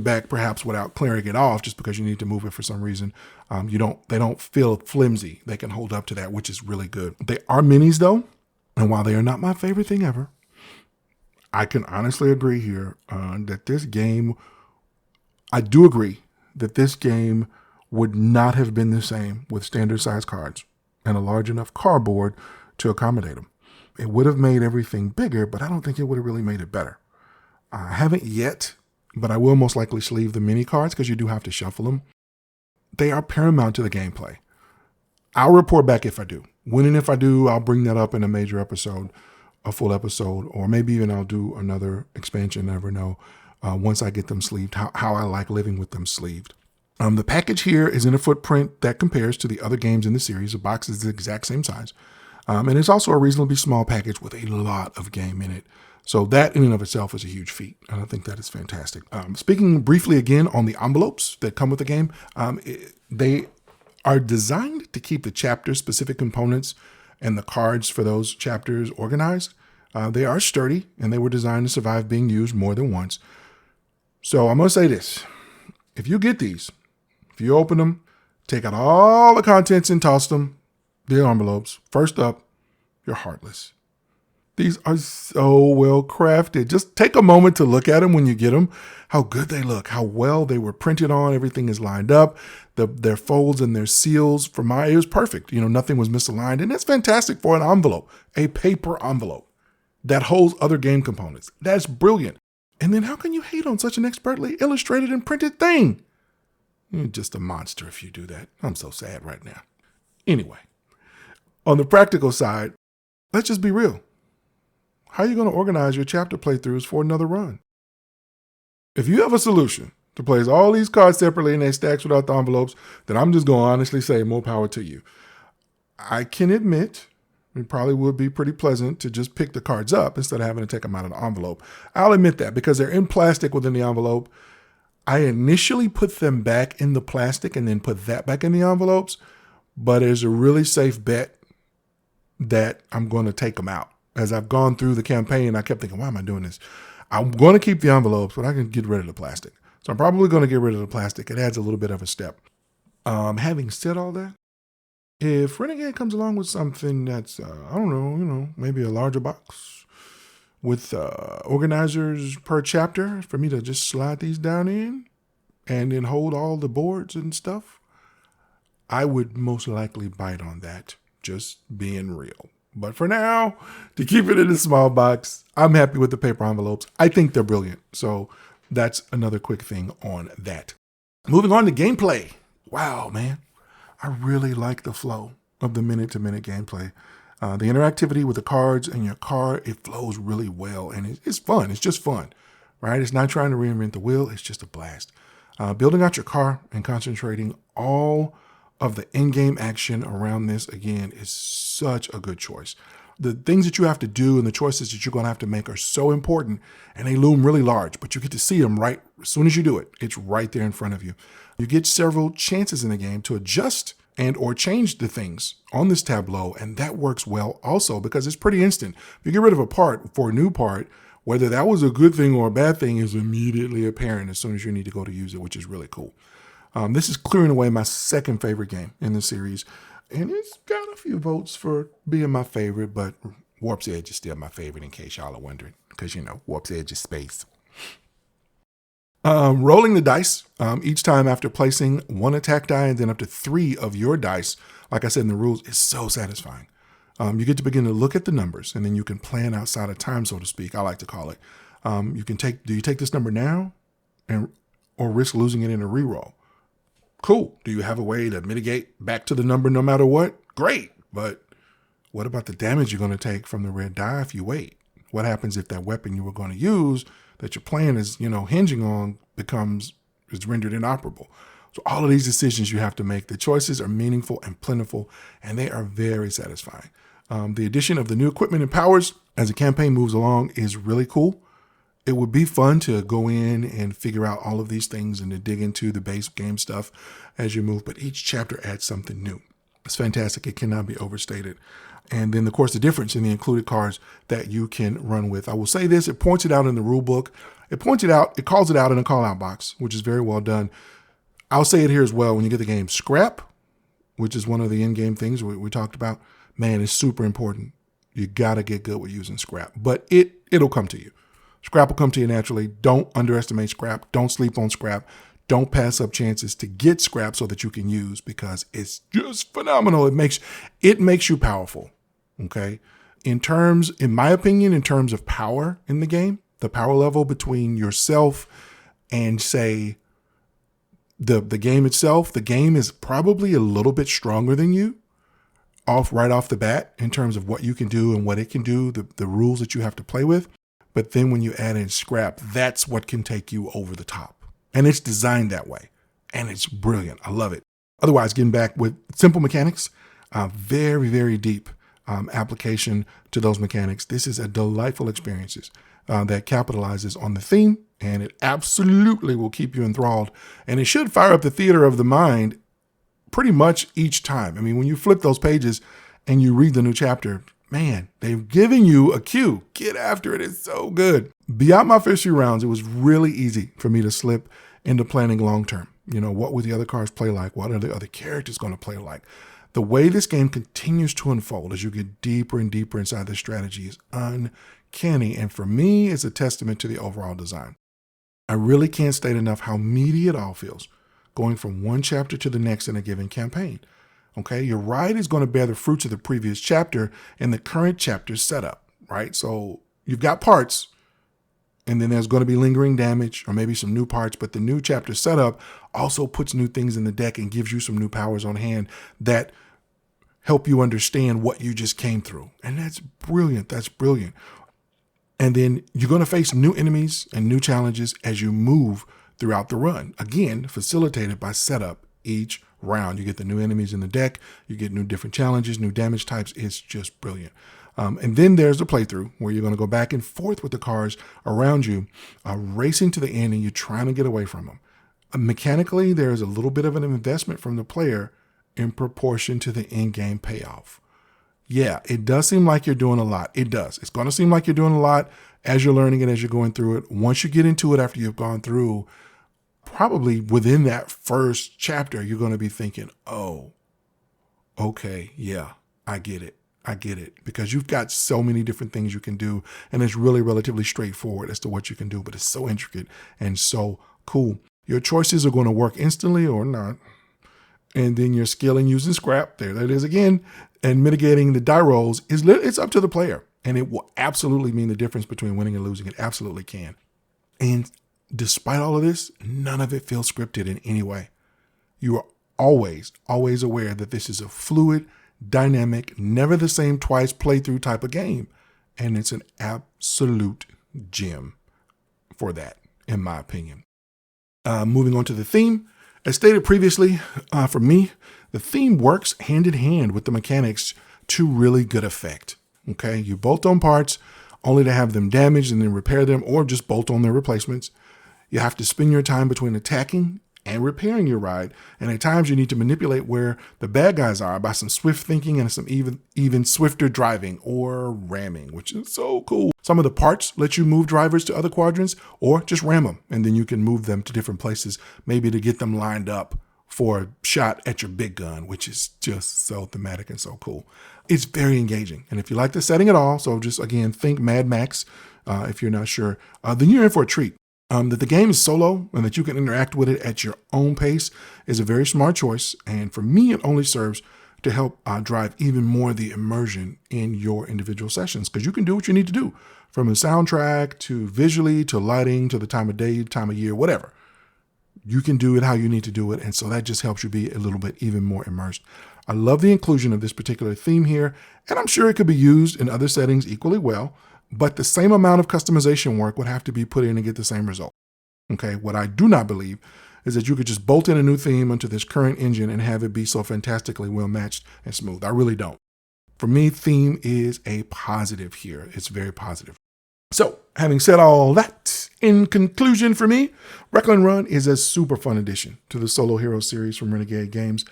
back perhaps without clearing it off just because you need to move it for some reason. They don't feel flimsy. They can hold up to that, which is really good. They are minis though. And while they are not my favorite thing ever, I can honestly agree here that this game I do agree that this game would not have been the same with standard size cards and a large enough cardboard to accommodate them. It would have made everything bigger, but I don't think it would have really made it better. I haven't yet, but I will most likely sleeve the mini cards because you do have to shuffle them. They are paramount to the gameplay. I'll report back if I do. When and if I do, I'll bring that up in a major episode, a full episode, or maybe even I'll do another expansion, never know, once I get them sleeved, how I like living with them sleeved. The package here is in a footprint that compares to the other games in the series. The box is the exact same size. And it's also a reasonably small package with a lot of game in it. So that in and of itself is a huge feat. And I think that is fantastic. Speaking briefly again on the envelopes that come with the game, they are designed to keep the chapter specific components and the cards for those chapters organized. They are sturdy and they were designed to survive being used more than once. So I'm going to say this. If you get these, if you open them, take out all the contents and toss them, the envelopes, first up, you're heartless. These are so well crafted. Just take a moment to look at them when you get them, how good they look, how well they were printed on. Everything is lined up. Their folds and their seals, it was perfect. Nothing was misaligned. And that's fantastic for an envelope, a paper envelope that holds other game components. That's brilliant. And then how can you hate on such an expertly illustrated and printed thing? You're just a monster if you do that. I'm so sad right now. Anyway, on the practical side, let's just be real. How are you going to organize your chapter playthroughs for another run? If you have a solution to place all these cards separately in their stacks without the envelopes, then I'm just going to honestly say more power to you. I can admit it probably would be pretty pleasant to just pick the cards up instead of having to take them out of the envelope. I'll admit that because they're in plastic within the envelope. I initially put them back in the plastic and then put that back in the envelopes, but it's a really safe bet that I'm going to take them out. As I've gone through the campaign, I kept thinking, why am I doing this? I'm going to keep the envelopes, but I can get rid of the plastic. So I'm probably going to get rid of the plastic. It adds a little bit of a step. Having said all that, if Renegade comes along with something that's, maybe a larger box with organizers per chapter for me to just slide these down in and then hold all the boards and stuff, I would most likely bite on that, just being real. But for now, to keep it in a small box, I'm happy with the paper envelopes. I think they're brilliant. So that's another quick thing on that. Moving on to gameplay. Wow, man. I really like the flow of the minute-to-minute gameplay. The interactivity with the cards and your car, it flows really well. And it's fun. It's just fun, right? It's not trying to reinvent the wheel. It's just a blast. Building out your car and concentrating all of the in-game action around this, again, is such a good choice. The things that you have to do and the choices that you're going to have to make are so important, and they loom really large, but you get to see them right as soon as you do it. It's right there in front of you. You get several chances in the game to adjust and or change the things on this tableau, and that works well also because it's pretty instant. If you get rid of a part for a new part, whether that was a good thing or a bad thing is immediately apparent as soon as you need to go to use it, which is really cool. This is clearing away my second favorite game in the series, and it's got a few votes for being my favorite, but Warp's Edge is still my favorite in case y'all are wondering, because, Warp's Edge is space. Rolling the dice each time after placing one attack die and then up to 3 of your dice, like I said in the rules, is so satisfying. You get to begin to look at the numbers, and then you can plan outside of time, so to speak, I like to call it. Do you take this number now or risk losing it in a reroll? Cool. Do you have a way to mitigate back to the number no matter what? Great. But what about the damage you're going to take from the red die if you wait? What happens if that weapon you were going to use that your plan is, hinging on is rendered inoperable? So all of these decisions you have to make, the choices are meaningful and plentiful, and they are very satisfying. The addition of the new equipment and powers as the campaign moves along is really cool. It would be fun to go in and figure out all of these things and to dig into the base game stuff as you move, but each chapter adds something new. It's fantastic. It cannot be overstated. And then, of course, the difference in the included cards that you can run with. I will say this, it points it out in the rule book. It calls it out in a call out box, which is very well done. I'll say it here as well. When you get the game, scrap, which is one of the in-game things we talked about, man, it's super important. You got to get good with using scrap, but it'll come to you. Scrap will come to you naturally. Don't underestimate scrap. Don't sleep on scrap. don't pass up chances to get scrap so that you can use, because it's just phenomenal. It makes you powerful. Okay. In my opinion, in terms of power in the game, the power level between yourself and, say, the game itself, the game is probably a little bit stronger than you right off the bat in terms of what you can do and what it can do, the rules that you have to play with. But then when you add in scrap, that's what can take you over the top. And it's designed that way. And it's brilliant. I love it. Otherwise, getting back with simple mechanics, very, very deep application to those mechanics. This is a delightful experience that capitalizes on the theme, and it absolutely will keep you enthralled. And it should fire up the theater of the mind pretty much each time. I mean, when you flip those pages and you read the new chapter, man, they've given you a cue. Get after it. It's so good. Beyond my first few rounds, it was really easy for me to slip into planning long term. You know, what would the other cards play like? What are the other characters going to play like? The way this game continues to unfold as you get deeper and deeper inside the strategy is uncanny. And for me, it's a testament to the overall design. I really can't state enough how meaty it all feels, going from one chapter to the next in a given campaign. Okay, your ride is going to bear the fruits of the previous chapter and the current chapter's setup, right? So you've got parts, and then there's going to be lingering damage or maybe some new parts, but the new chapter setup also puts new things in the deck and gives you some new powers on hand that help you understand what you just came through. And that's brilliant. That's brilliant. And then you're going to face new enemies and new challenges as you move throughout the run. Again, facilitated by setup each round. You get the new enemies in the deck. You get new different challenges, new damage types. It's just brilliant. And then there's the playthrough where you're going to go back and forth with the cards around you, racing to the end, and you're trying to get away from them. Mechanically, there's a little bit of an investment from the player in proportion to the in-game payoff. Yeah, it does seem like you're doing a lot. It does. It's going to seem like you're doing a lot as you're learning it, as you're going through it. Once you get into it, after you've gone through, probably within that first chapter, you're going to be thinking, oh, okay, yeah, I get it. I get it. Because you've got so many different things you can do, and it's really relatively straightforward as to what you can do, but it's so intricate and so cool. Your choices are going to work instantly or not. And then your scaling using scrap, there that is again, and mitigating the die rolls, it's up to the player. And it will absolutely mean the difference between winning and losing. It absolutely can. And despite all of this, none of it feels scripted in any way. You are always aware that this is a fluid, dynamic, never the same twice playthrough type of game. And it's an absolute gem for that, in my opinion. Moving on to the theme. As stated previously, for me, the theme works hand in hand with the mechanics to really good effect. Okay, you bolt on parts only to have them damaged and then repair them, or just bolt on their replacements. You have to spend your time between attacking and repairing your ride, and at times you need to manipulate where the bad guys are by some swift thinking and some even swifter driving or ramming, which is so cool. Some of the parts let you move drivers to other quadrants or just ram them, and then you can move them to different places, maybe to get them lined up for a shot at your big gun, which is just so thematic and so cool. It's very engaging. And if you like the setting at all, so just again, think Mad Max, if you're not sure, then you're in for a treat. That the game is solo and that you can interact with it at your own pace is a very smart choice. And for me, it only serves to help drive even more the immersion in your individual sessions, because you can do what you need to do, from the soundtrack to visually to lighting to the time of day, time of year, whatever. You can do it how you need to do it. And so that just helps you be a little bit even more immersed. I love the inclusion of this particular theme here, and I'm sure it could be used in other settings equally well, but the same amount of customization work would have to be put in to get the same result. Okay, what I do not believe is that you could just bolt in a new theme onto this current engine and have it be so fantastically well matched and smooth. I really don't. For me, theme is a positive here. It's very positive. So, having said all that, in conclusion for me, Wreckland Run is a super fun addition to the Solo Hero series from Renegade Games.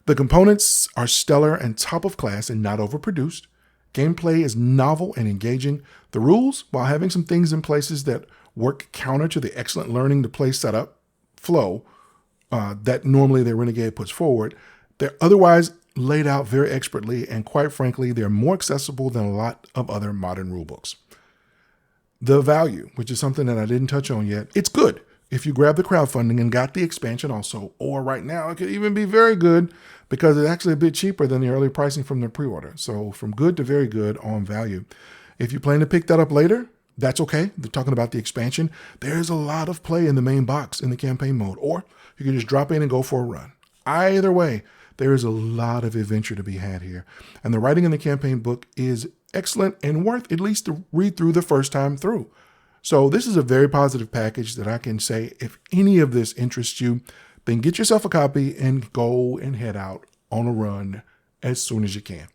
The components are stellar and top of class and not overproduced. Gameplay is novel and engaging. The rules, while having some things in places that work counter to the excellent learning to play setup flow that normally the Renegade puts forward, they're otherwise laid out very expertly, and quite frankly, they're more accessible than a lot of other modern rulebooks. The value, which is something that I didn't touch on yet, it's good. if you grab the crowdfunding and got the expansion also, or right now, it could even be very good because it's actually a bit cheaper than the early pricing from the pre-order. So from good to very good on value. If you plan to pick that up later, that's okay. They're talking about the expansion. There's a lot of play in the main box in the campaign mode, or you can just drop in and go for a run. Either way, there is a lot of adventure to be had here. And the writing in the campaign book is excellent and worth at least to read through the first time through. So this is a very positive package that I can say, if any of this interests you, then get yourself a copy and go and head out on a run as soon as you can.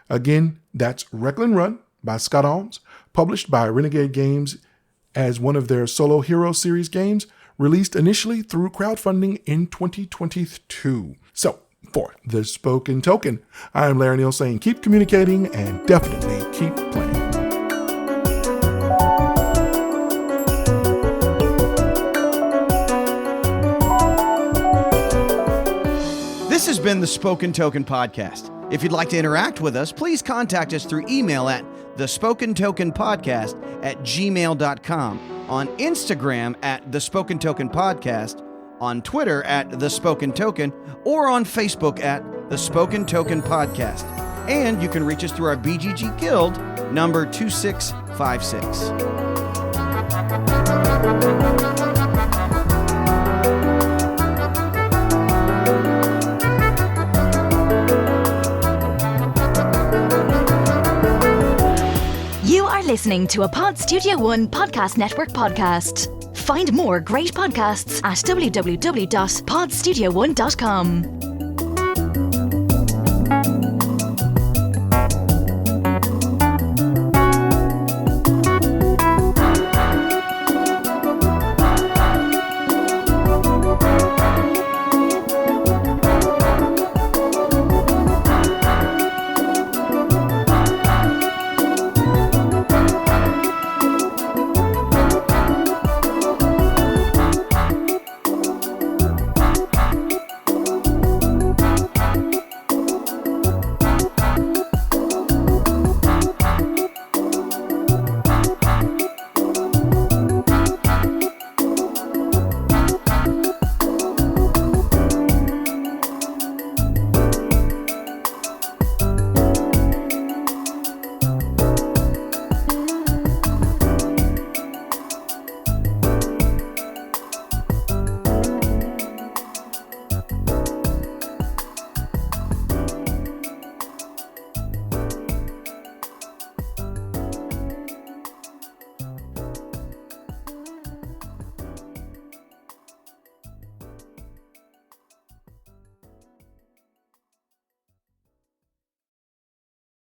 Again, that's Wreckland Run by Scott Almes, published by Renegade Games as one of their Solo Hero series games, released initially through crowdfunding in 2022. So, for The Spoken Token, I am Larry Neal saying keep communicating and definitely keep playing. This has been the Spoken Token Podcast. If you'd like to interact with us, please contact us through email at thespokentokenpodcast@gmail.com, on Instagram at The Spoken Token Podcast, on Twitter at The Spoken Token, or on Facebook at The Spoken Token Podcast. And you can reach us through our BGG Guild, number 2656. Listening to a Pod Studio One Podcast Network podcast. Find more great podcasts at www.podstudio1.com.